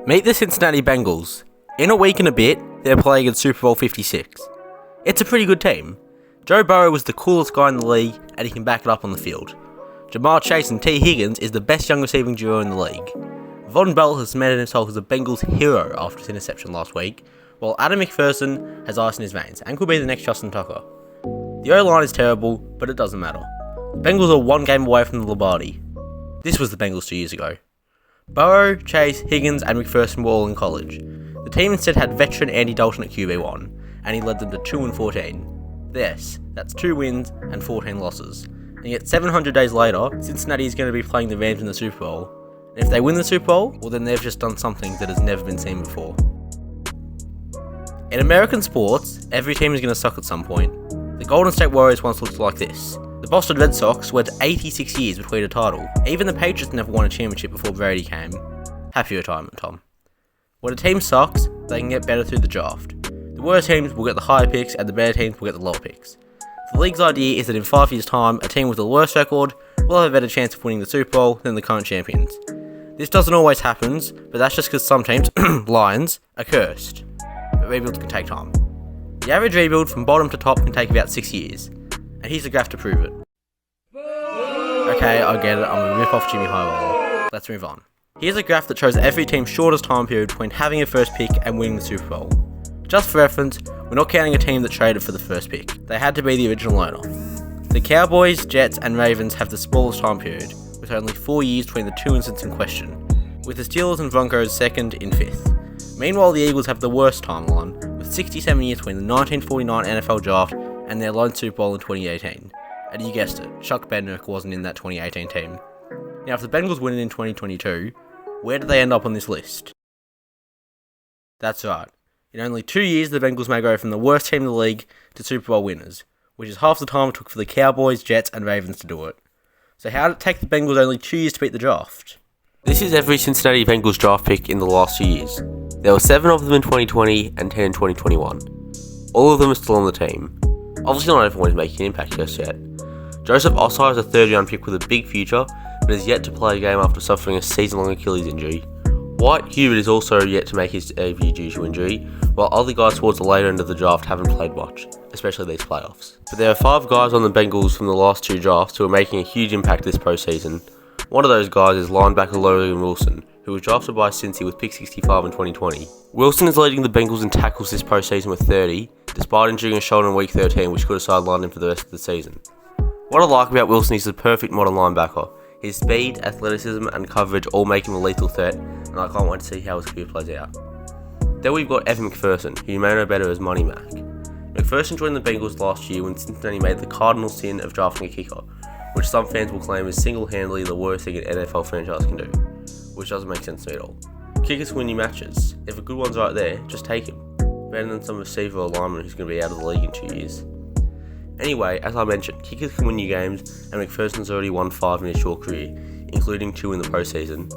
Meet the Cincinnati Bengals. In a week and a bit, they're playing in Super Bowl 56. It's a pretty good team. Joe Burrow was the coolest guy in the league, and he can back it up on the field. Ja'Marr Chase and Tee Higgins is the best young receiving duo in the league. Von Bell has cemented himself as a Bengals hero after his interception last week, while Adam McPherson has ice in his veins and could be the next Justin Tucker. The O-line is terrible, but it doesn't matter. The Bengals are one game away from the Lombardi. This was the Bengals 2 years ago. Burrow, Chase, Higgins and McPherson were all in college. The team instead had veteran Andy Dalton at QB1, and he led them to 2-14. Yes, that's 2 wins and 14 losses. And yet 700 days later, Cincinnati is going to be playing the Rams in the Super Bowl. And if they win the Super Bowl, well then they've just done something that has never been seen before. In American sports, every team is going to suck at some point. The Golden State Warriors once looked like this. The Boston Red Sox went 86 years between a title. Even the Patriots never won a championship before Brady came. Happy retirement, Tom. When a team sucks, they can get better through the draft. The worst teams will get the higher picks and the better teams will get the lower picks. The league's idea is that in 5 years' time, a team with the worst record will have a better chance of winning the Super Bowl than the current champions. This doesn't always happen, but that's just because some teams, Lions, are cursed. But rebuilds can take time. The average rebuild from bottom to top can take about 6 years. And here's a graph to prove it. Okay, I get it, I'm gonna rip off Jimmy Highwell. Let's move on. Here's a graph that shows every team's shortest time period between having a first pick and winning the Super Bowl. Just for reference, we're not counting a team that traded for the first pick. They had to be the original owner. The Cowboys, Jets and Ravens have the smallest time period, with only 4 years between the two incidents in question, with the Steelers and Broncos second in 5th. Meanwhile, the Eagles have the worst timeline, with 67 years between the 1949 NFL draft and their lone Super Bowl in 2018. And you guessed it, Chuck Bednarik wasn't in that 2018 team. Now if the Bengals win it in 2022, where do they end up on this list? That's right. In only 2 years the Bengals may go from the worst team in the league to Super Bowl winners, which is half the time it took for the Cowboys, Jets and Ravens to do it. So how did it take the Bengals only 2 years to beat the draft? This is every Cincinnati Bengals draft pick in the last 2 years. There were 7 of them in 2020 and 10 in 2021. All of them are still on the team. Obviously not everyone is making an impact just yet. Joseph Ossai is a 3rd round pick with a big future, but is yet to play a game after suffering a season-long Achilles injury. Wyatt Hubert is also yet to make his debut due to injury, while other guys towards the later end of the draft haven't played much, especially these playoffs. But there are 5 guys on the Bengals from the last 2 drafts who are making a huge impact this postseason. One of those guys is linebacker Logan Wilson, who was drafted by Cincy with pick 65 in 2020. Wilson is leading the Bengals in tackles this postseason with 30, despite injuring a shoulder in week 13 which could have sidelined him for the rest of the season. What I like about Wilson is he's the perfect modern linebacker. His speed, athleticism and coverage all make him a lethal threat, and I can't wait to see how his career plays out. Then we've got Evan McPherson, who you may know better as Money Mac. McPherson joined the Bengals last year when Cincinnati made the cardinal sin of drafting a kicker, which some fans will claim is single-handedly the worst thing an NFL franchise can do, which doesn't make sense to me at all. Kickers win you matches. If a good one's right there, just take him. Better than some receiver or lineman who's going to be out of the league in 2 years. Anyway, as I mentioned, kickers can win you games, and McPherson's already won 5 in his short career, including 2 in the postseason.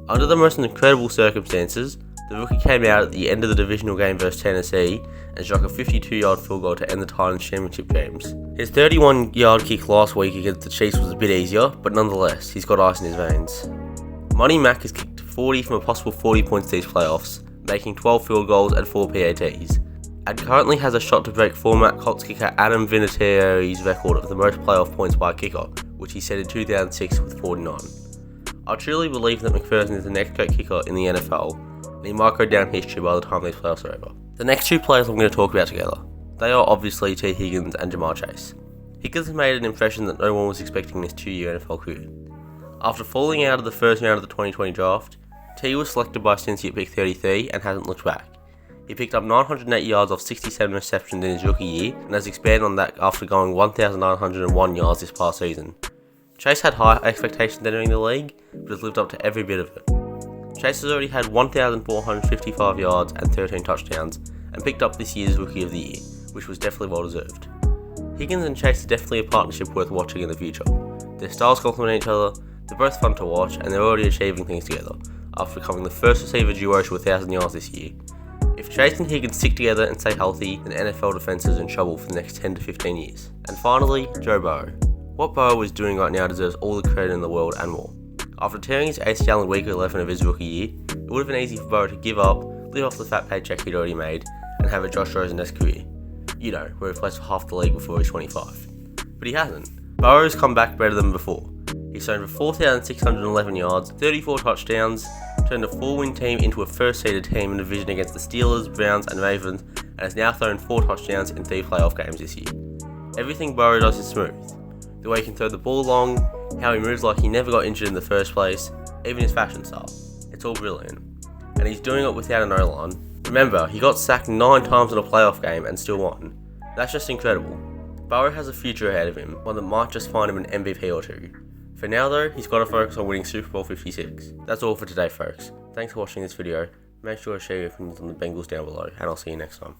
Under the most incredible circumstances, the rookie came out at the end of the divisional game versus Tennessee and struck a 52-yard field goal to end the Titans' championship games. His 31-yard kick last week against the Chiefs was a bit easier, but nonetheless, he's got ice in his veins. Money Mac has kicked 40 from a possible 40 points these playoffs, making 12 field goals and 4 PATs, and currently has a shot to break former Colts kicker Adam Vinatieri's record of the most playoff points by a kicker, which he set in 2006 with 49. I truly believe that McPherson is the next great kicker in the NFL, and he might go down history by the time these playoffs are over. The next 2 players I'm going to talk about together, they are obviously Tee Higgins and Ja'Marr Chase. Higgins has made an impression that no one was expecting in his 2-year NFL career. After falling out of the first round of the 2020 draft, T was selected by Cincy at pick 33 and hasn't looked back. He picked up 908 yards off 67 receptions in his rookie year and has expanded on that after going 1,901 yards this past season. Chase had high expectations entering the league, but has lived up to every bit of it. Chase has already had 1,455 yards and 13 touchdowns and picked up this year's Rookie of the Year, which was definitely well deserved. Higgins and Chase are definitely a partnership worth watching in the future. Their styles complement each other, they're both fun to watch, and they're already achieving things together, after becoming the first receiver duo to 1,000 yards this year. If Chase and Higgins stick together and stay healthy, then NFL defense is in trouble for the next 10 to 15 years. And finally, Joe Burrow. What Burrow is doing right now deserves all the credit in the world and more. After tearing his ACL in week 11 of his rookie year, it It would have been easy for Burrow to give up, live off the fat paycheck he'd already made, and have a Josh Rosen-esque career. You know, where he plays for half the league before he's 25. But he hasn't. Burrow's come back better than before. He's thrown for 4,611 yards, 34 touchdowns, turned a 4-win team into a first-seeded team in a division against the Steelers, Browns, and Ravens, and has now thrown 4 touchdowns in 3 playoff games this year. Everything Burrow does is smooth. The way he can throw the ball long, how he moves like he never got injured in the first place, even his fashion style. It's all brilliant. And he's doing it without an O-line. Remember, he got sacked 9 times in a playoff game and still won. That's just incredible. Burrow has a future ahead of him, one that might just find him an MVP or 2. For now though, he's got to focus on winning Super Bowl 56. That's all for today folks. Thanks for watching this video. Make sure to share your opinions on the Bengals down below, and I'll see you next time.